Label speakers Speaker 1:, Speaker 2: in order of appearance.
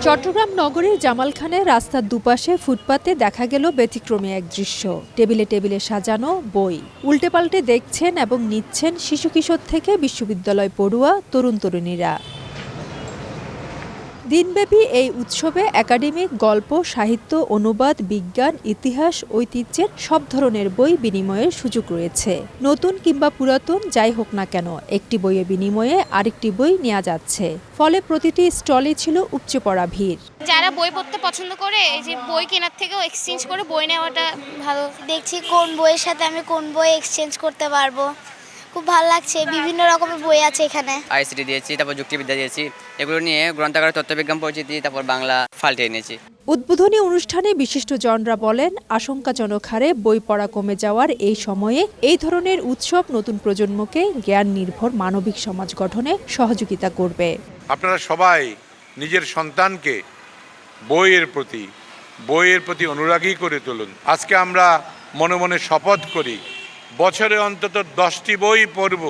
Speaker 1: চট্টগ্রাম নগরীর জামালখানে রাস্তার দুপাশে ফুটপাতে দেখা গেল ব্যতিক্রমী এক দৃশ্য। টেবিলে টেবিলে সাজানো বই, উল্টে পাল্টে দেখছেন এবং নিচ্ছেন শিশু কিশোর থেকে বিশ্ববিদ্যালয় পড়ুয়া তরুণ তরুণীরা। দিনব্যাপী এই উৎসবে একাডেমিক, গল্প, সাহিত্য, অনুবাদ, বিজ্ঞান, ইতিহাস, ঐতিহ্যের সব ধরনের বই বিনিময়ের সুযোগ রয়েছে। নতুন কিংবা পুরাতন যাই হোক না কেন, একটি বইয়ের বিনিময়ে আরেকটি বই নেওয়া যাচ্ছে। ফলে প্রতিটি স্টলে ছিল উপচে পড়া ভিড়।
Speaker 2: যারা বই পড়তে পছন্দ করে এই যে বই কেনার থেকেও এক্সচেঞ্জ করে বই নেওয়াটা ভালো।
Speaker 3: দেখছি কোন বইয়ের সাথে আমি কোন বই এক্সচেঞ্জ করতে পারবো। খুব ভালো লাগছে, বিভিন্ন রকমের বই আছে এখানে।
Speaker 4: আইসিটি দিয়েছি, তারপর যুক্তিবিদ্যা দিয়েছি। এগুলো নিয়ে গ্রন্থাগারের তত্ত্ববিজ্ঞান পরিচিতি, তারপর বাংলা ফাল্টে এনেছি।
Speaker 1: উদ্বোধনী অনুষ্ঠানে বিশিষ্টজনরা বলেন, আশঙ্কাজনক হারে বই পড়া কমে যাওয়ার এই সময়ে এই ধরনের উৎসব নতুন প্রজন্মকে জ্ঞান নির্ভর মানবিক সমাজ গঠনে সহযোগিতা করবে।
Speaker 5: আপনারা সবাই নিজের সন্তানকে বইয়ের প্রতি অনুরাগী করে তুলুন। আজকে আমরা মনে মনে শপথ করি, বছরে অন্তত 10টি বই পড়ব।